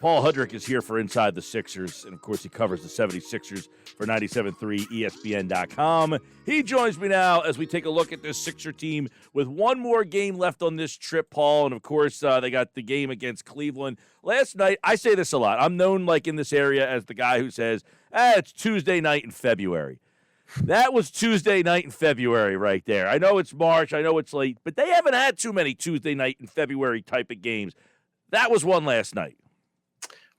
Paul Hudrick is here for Inside the Sixers, and of course he covers the 76ers for 97.3 ESPN.com. He joins me now as we take a look at this Sixer team with one more game left on this trip, Paul, and of course they got the game against Cleveland. Last night, I say this a lot, I'm known like in this area as the guy who says, it's Tuesday night in February. That was Tuesday night in February right there. I know it's March, I know it's late, but they haven't had too many Tuesday night in February type of games. That was one last night.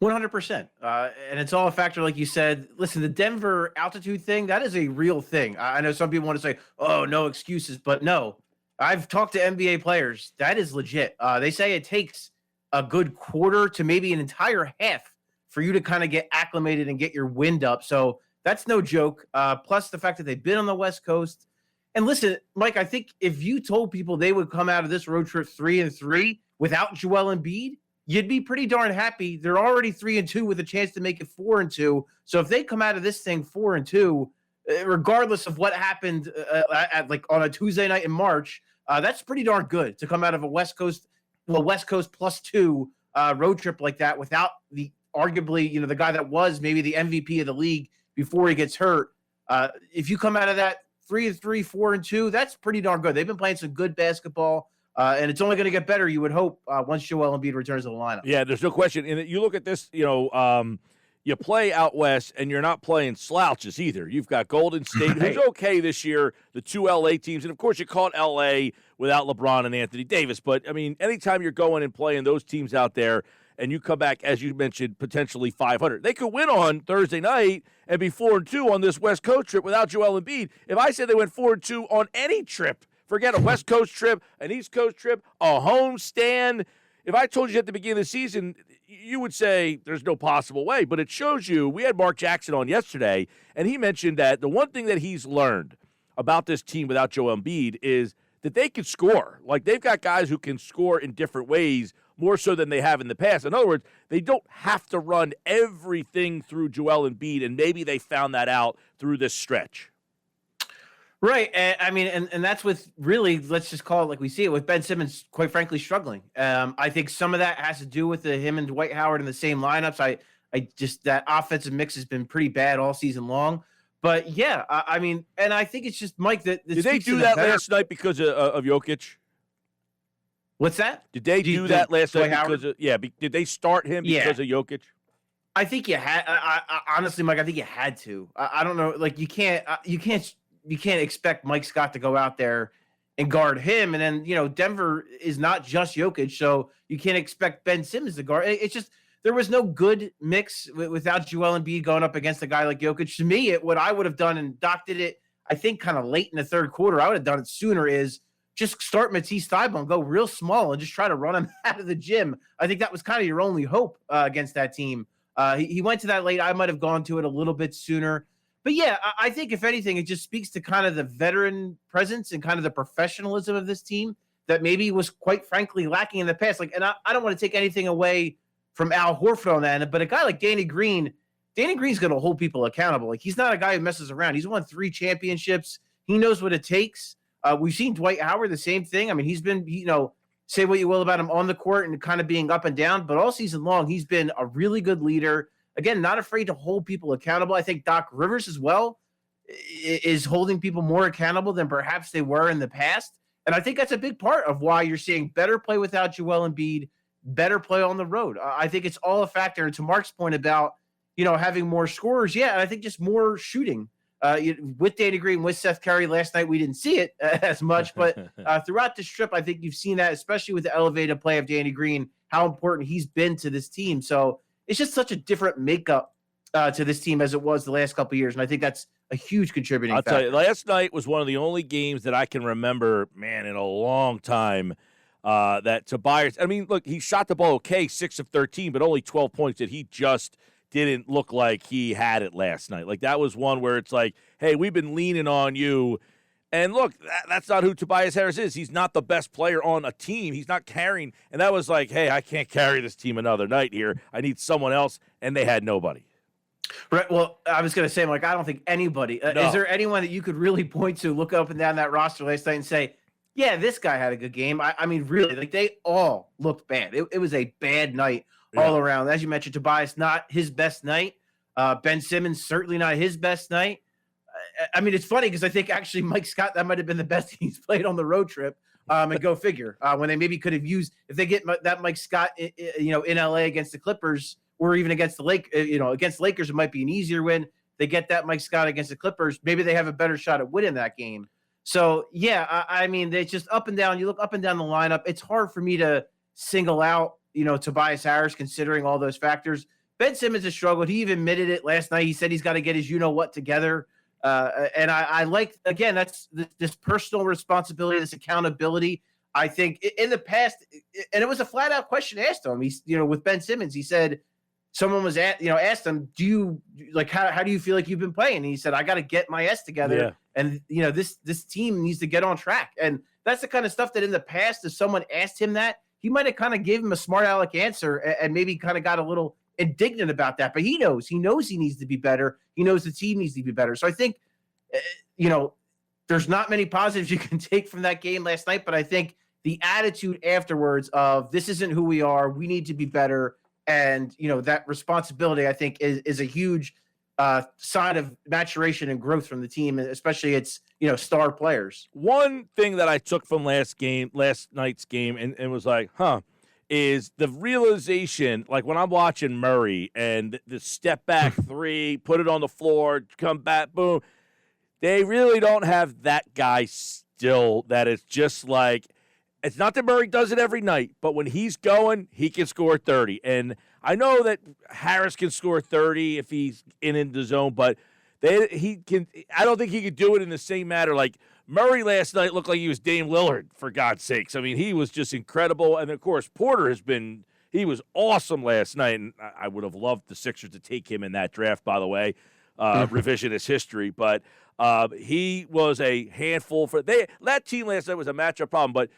100%. And it's all a factor, like you said. Listen, the Denver altitude thing, that is a real thing. I know some people want to say, oh, no excuses, but no. I've talked to NBA players. That is legit. They say it takes a good quarter to maybe an entire half for you to kind of get acclimated and get your wind up. So that's no joke. Plus the fact that they've been on the West Coast. And listen, Mike, I think if you told people they would come out of this road trip 3-3 without Joel Embiid, you'd be pretty darn happy. They're already 3-2 with a chance to make it 4-2. So if they come out of this thing 4-2, regardless of what happened at like on a Tuesday night in March, that's pretty darn good to come out of a West Coast +2 road trip like that without the arguably, the guy that was maybe the MVP of the league before he gets hurt. If you come out of that 3-3, 4-2, that's pretty darn good. They've been playing some good basketball. And it's only going to get better, you would hope, once Joel Embiid returns to the lineup. Yeah, there's no question. And you look at this, you play out west, and you're not playing slouches either. You've got Golden State, who's okay this year, the two L.A. teams. And, of course, you caught L.A. without LeBron and Anthony Davis. But, I mean, anytime you're going and playing those teams out there and you come back, as you mentioned, potentially 500, they could win on Thursday night and be 4-2 on this West Coast trip without Joel Embiid. If I said they went 4-2 on any trip, forget a West Coast trip, an East Coast trip, a home stand. If I told you at the beginning of the season, you would say there's no possible way. But it shows you, we had Mark Jackson on yesterday, and he mentioned that the one thing that he's learned about this team without Joel Embiid is that they can score. Like, they've got guys who can score in different ways, more so than they have in the past. In other words, they don't have to run everything through Joel Embiid, and maybe they found that out through this stretch. Right. And that's with really, let's just call it like we see it with Ben Simmons, quite frankly, struggling. I think some of that has to do with him and Dwight Howard in the same lineups. I just, that offensive mix has been pretty bad all season long. But yeah, and I think it's just, Mike, that did they do that last night because of Jokic? What's that? Did they do that last night because of, did they start him because of Jokic? I think you had, honestly, Mike, I think you had to. I don't know. Like, you can't expect Mike Scott to go out there and guard him. And then, Denver is not just Jokic, so you can't expect Ben Simmons to guard. It's just, there was no good mix without Joel Embiid going up against a guy like Jokic. To me, what I would have done, and Doc did it, I think, kind of late in the third quarter, I would have done it sooner, is just start Matisse Thybulle and go real small and just try to run him out of the gym. I think that was kind of your only hope against that team. He went to that late. I might have gone to it a little bit sooner. But yeah, I think if anything, it just speaks to kind of the veteran presence and kind of the professionalism of this team that maybe was quite frankly lacking in the past. Like, and I don't want to take anything away from Al Horford on that, but a guy like Danny Green's going to hold people accountable. Like, he's not a guy who messes around. He's won 3 championships. He knows what it takes. We've seen Dwight Howard, the same thing. I mean, he's been, say what you will about him on the court and kind of being up and down, but all season long, he's been a really good leader. Again, not afraid to hold people accountable. I think Doc Rivers as well is holding people more accountable than perhaps they were in the past. And I think that's a big part of why you're seeing better play without Joel Embiid, better play on the road. I think it's all a factor. And to Mark's point about, having more scorers, and I think just more shooting. With Danny Green, with Seth Curry last night, we didn't see it as much. But throughout this trip, I think you've seen that, especially with the elevated play of Danny Green, how important he's been to this team. So it's just such a different makeup to this team as it was the last couple of years. And I think that's a huge contributing factor. I'll tell you, last night was one of the only games that I can remember, in a long time, that Tobias, look, he shot the ball okay, 6 of 13, but only 12 points that he just didn't look like he had it last night. Like, that was one where it's like, hey, we've been leaning on you. And look, that's not who Tobias Harris is. He's not the best player on a team. He's not carrying. And that was like, hey, I can't carry this team another night here. I need someone else. And they had nobody. Right. Well, I was going to say, I don't think anybody. No. Is there anyone that you could really point to, look up and down that roster last night and say, yeah, this guy had a good game? Really, like, they all looked bad. It was a bad night all around. As you mentioned, Tobias, not his best night. Ben Simmons, certainly not his best night. I mean, it's funny because I think actually Mike Scott, that might have been the best he's played on the road trip. And go figure. When they maybe could have used, if they get that Mike Scott, in LA against the Clippers, or even against the against Lakers, it might be an easier win. They get that Mike Scott against the Clippers, maybe they have a better shot at winning that game. So yeah, I mean, it's just up and down. You look up and down the lineup. It's hard for me to single out, Tobias Harris, considering all those factors. Ben Simmons has struggled. He even admitted it last night. He said he's got to get his what together. And I like, again, that's this personal responsibility, this accountability. I think in the past, and it was a flat out question asked him. He's, with Ben Simmons, he said, someone was asked him, do you how do you feel like you've been playing? And he said, I got to get my S together. Yeah. And this team needs to get on track. And that's the kind of stuff that in the past, if someone asked him that, he might have kind of gave him a smart aleck answer and maybe kind of got a little indignant about that, but he knows he needs to be better. He knows the team needs to be better. So I think, there's not many positives you can take from that game last night, but I think the attitude afterwards of this isn't who we are, we need to be better. And, that responsibility, I think is a huge sign of maturation and growth from the team, especially its, star players. One thing that I took from last night's game and was like, is the realization, like when I'm watching Murray and the step back three, put it on the floor, come back, boom. They really don't have that guy still that is just like, it's not that Murray does it every night, but when he's going, he can score 30. And I know that Harris can score 30 if he's in the zone, but I don't think he could do it in the same manner. Like Murray last night looked like he was Dame Lillard, for God's sakes. I mean, he was just incredible. And, of course, Porter he was awesome last night. And I would have loved the Sixers to take him in that draft, by the way, revisionist history. But he was a handful that team last night was a matchup problem. But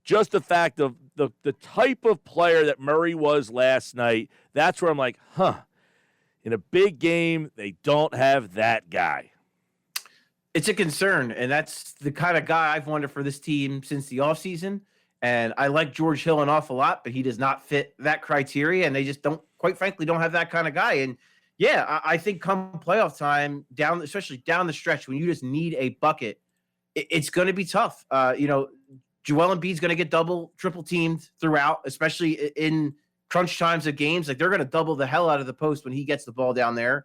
just the fact of the type of player that Murray was last night, that's where I'm like, in a big game, they don't have that guy. It's a concern, and that's the kind of guy I've wanted for this team since the offseason. And I like George Hill an awful lot, but he does not fit that criteria, and they just don't have that kind of guy. And, yeah, I think come playoff time, especially down the stretch, when you just need a bucket, it's going to be tough. Joel Embiid's going to get triple teamed throughout, especially in crunch times of games. Like, they're going to double the hell out of the post when he gets the ball down there.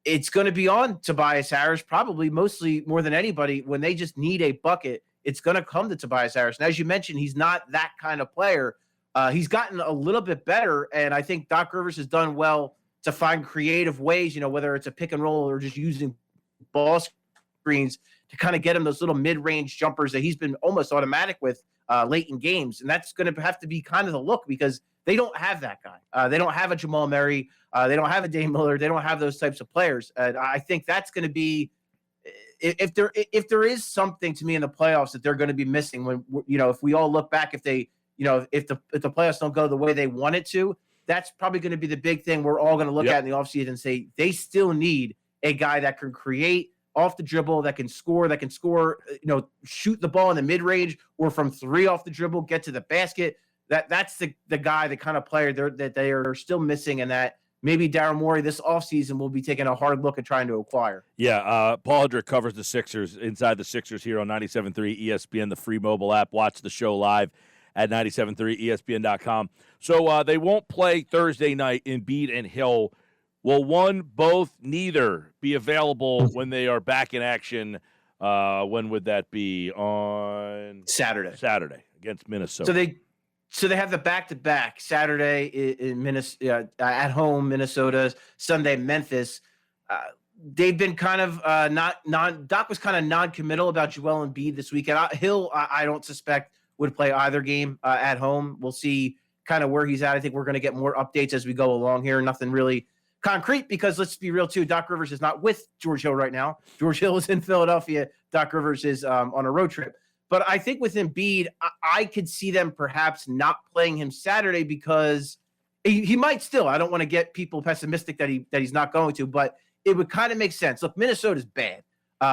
It's going to be on Tobias Harris, probably mostly more than anybody. When they just need a bucket, it's going to come to Tobias Harris. And as you mentioned, he's not that kind of player. He's gotten a little bit better, and I think Doc Rivers has done well to find creative ways, whether it's a pick and roll or just using ball screens to kind of get him those little mid-range jumpers that he's been almost automatic with late in games. And that's going to have to be kind of the look because they don't have that guy. They don't have a Jamal Murray. They don't have a Dame Lillard. They don't have those types of players. And I think that's going to be, if there is something to me in the playoffs that they're going to be missing when, if we all look back, if the playoffs don't go the way they want it to, that's probably going to be the big thing we're all going to look at in the offseason and say they still need a guy that can create off the dribble, that can score, shoot the ball in the mid-range or from three off the dribble, get to the basket. That's the guy, the kind of player that they are still missing, and that maybe Daryl Morey this offseason will be taking a hard look at trying to acquire. Yeah, Paul Hudrick covers the Sixers, Inside the Sixers here on 97.3 ESPN, the free mobile app. Watch the show live at 97.3ESPN.com. So they won't play Thursday night, Embiid and Hill. Will neither be available when they are back in action? When would that be? On Saturday against Minnesota. So they have the back-to-back Saturday in Minnesota, at home, Minnesota, Sunday, Memphis. They've been kind of Doc was kind of non-committal about Joel Embiid this weekend. Hill, I don't suspect would play either game at home. We'll see kind of where he's at. I think we're going to get more updates as we go along here. Nothing really concrete because let's be real too. Doc Rivers is not with George Hill right now. George Hill is in Philadelphia. Doc Rivers is on a road trip. But I think with Embiid, I could see them perhaps not playing him Saturday because he might still. I don't want to get people pessimistic that he's not going to, but it would kind of make sense. Look, Minnesota's bad.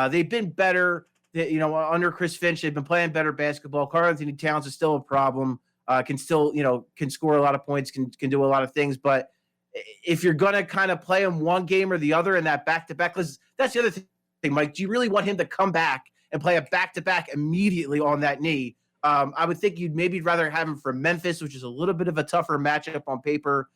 They've been better. Under Chris Finch, they've been playing better basketball. Karl Anthony Towns is still a problem. can still, can score a lot of points, can do a lot of things. But if you're going to kind of play him one game or the other in that back-to-back, because that's the other thing, Mike, do you really want him to come back and play a back-to-back immediately on that knee? I would think you'd maybe rather have him for Memphis, which is a little bit of a tougher matchup on paper.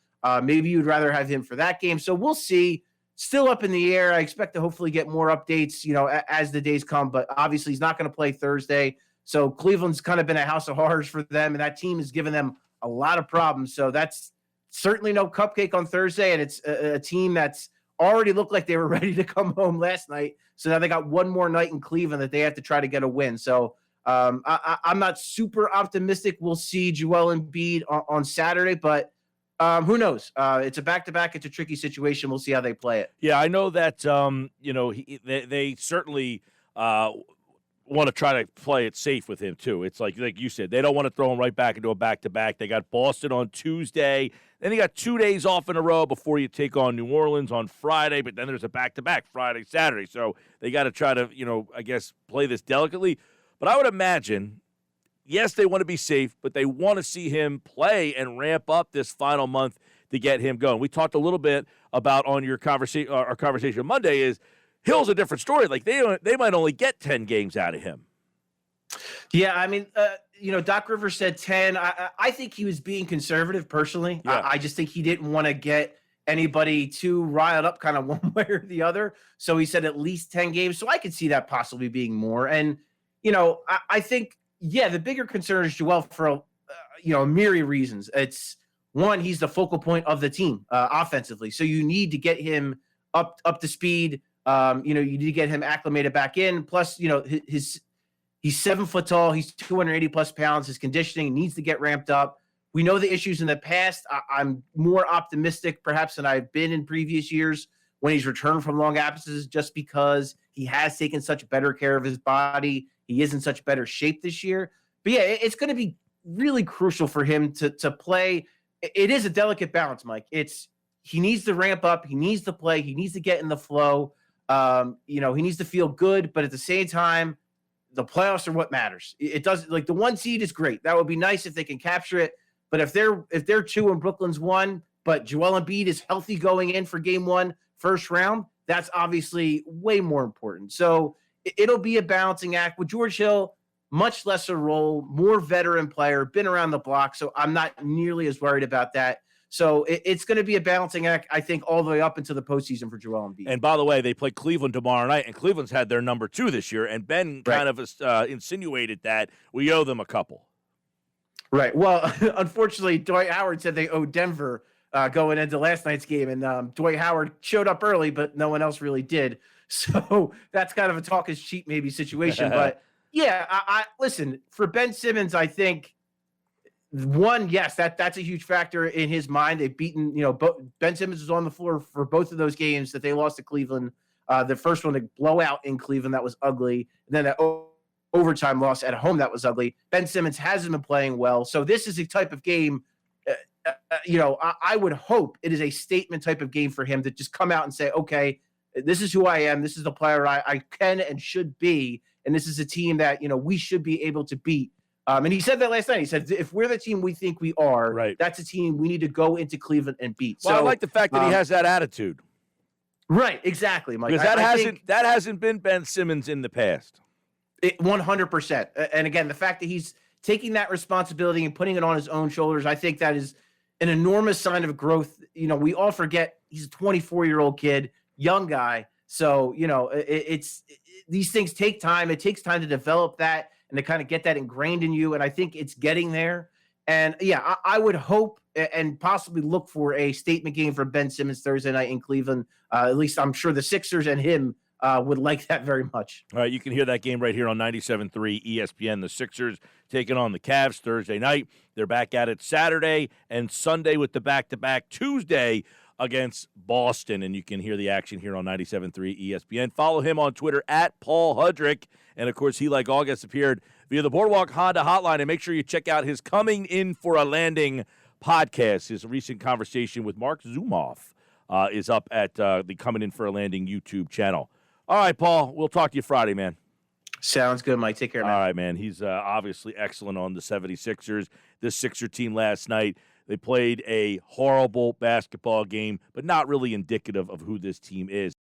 Maybe you'd rather have him for that game. So we'll see. Still up in the air. I expect to hopefully get more updates, as the days come. But obviously he's not going to play Thursday. So Cleveland's kind of been a house of horrors for them, and that team has given them a lot of problems. So that's certainly no cupcake on Thursday, and it's a team that's already looked like they were ready to come home last night. So now they got one more night in Cleveland that they have to try to get a win. So I'm not super optimistic we'll see Joel Embiid on Saturday, but who knows? It's a back-to-back. It's a tricky situation. We'll see how they play it. Yeah, I know that, they certainly want to try to play it safe with him, too. It's like you said, they don't want to throw him right back into a back-to-back. They got Boston on Tuesday. Then you got 2 days off in a row before you take on New Orleans on Friday, but then there's a back-to-back Friday, Saturday. So they got to try to, I guess, play this delicately. But I would imagine, yes, they want to be safe, but they want to see him play and ramp up this final month to get him going. We talked a little bit about on your conversation, our conversation Monday is Hill's a different story. Like they might only get 10 games out of him. Yeah, I mean, Doc Rivers said 10. I think he was being conservative personally. Yeah. I just think he didn't want to get anybody too riled up kind of one way or the other. So he said at least 10 games. So I could see that possibly being more. And, I think, the bigger concern is Joel for, a myriad reasons. It's one, he's the focal point of the team offensively. So you need to get him up to speed. You need to get him acclimated back in. Plus, he's 7 foot tall. He's 280 plus pounds. His conditioning needs to get ramped up. We know the issues in the past. I'm more optimistic perhaps than I've been in previous years when he's returned from long absences, just because he has taken such better care of his body. He is in such better shape this year. But yeah, it's going to be really crucial for him to play. It is a delicate balance, Mike. He needs to ramp up. He needs to play. He needs to get in the flow. He needs to feel good, but at the same time, the playoffs are what matters. It does, like, the 1 seed is great. That would be nice if they can capture it. But if they're 2 and Brooklyn's 1, but Joel Embiid is healthy going in for game 1, first round, that's obviously way more important. So it'll be a balancing act with George Hill, much lesser role, more veteran player, been around the block. So I'm not nearly as worried about that. So it's going to be a balancing act, I think, all the way up into the postseason for Joel Embiid. And by the way, they play Cleveland tomorrow night, and Cleveland's had their number 2 this year, and Ben kind of insinuated that we owe them a couple. Right. Well, unfortunately, Dwight Howard said they owe Denver going into last night's game, and Dwight Howard showed up early, but no one else really did. So that's kind of a talk is cheap maybe situation. But yeah, I listen, for Ben Simmons, I think one, yes, that's a huge factor in his mind. They've beaten, Ben Simmons was on the floor for both of those games that they lost to Cleveland. The first one, the blowout in Cleveland, that was ugly. And then that overtime loss at home, that was ugly. Ben Simmons hasn't been playing well. So this is a type of game, I would hope it is a statement type of game for him to just come out and say, okay, this is who I am. This is the player I can and should be. And this is a team that, we should be able to beat. And he said that last night. He said, if we're the team we think we are, right, that's a team we need to go into Cleveland and beat. Well, so I like the fact that he has that attitude. Right, exactly, Mike. Because that hasn't been Ben Simmons in the past. 100%. And again, the fact that he's taking that responsibility and putting it on his own shoulders, I think that is an enormous sign of growth. We all forget he's a 24-year-old kid, young guy. So, these things take time. It takes time to develop that and to kind of get that ingrained in you. And I think it's getting there. And yeah, I would hope and possibly look for a statement game from Ben Simmons Thursday night in Cleveland. At least I'm sure the Sixers and him would like that very much. All right, you can hear that game right here on 97.3 ESPN. The Sixers taking on the Cavs Thursday night. They're back at it Saturday and Sunday with the back-to-back Tuesday against Boston. And you can hear the action here on 97.3 ESPN. Follow him on Twitter at Paul Hudrick. And, of course, he, like August, appeared via the Boardwalk Honda hotline. And make sure you check out his Coming In for a Landing podcast. His recent conversation with Mark Zumoff is up at the Coming In for a Landing YouTube channel. All right, Paul, we'll talk to you Friday, man. Sounds good, Mike. Take care, man. All right, man. He's obviously excellent on the 76ers. This Sixer team last night, they played a horrible basketball game, but not really indicative of who this team is.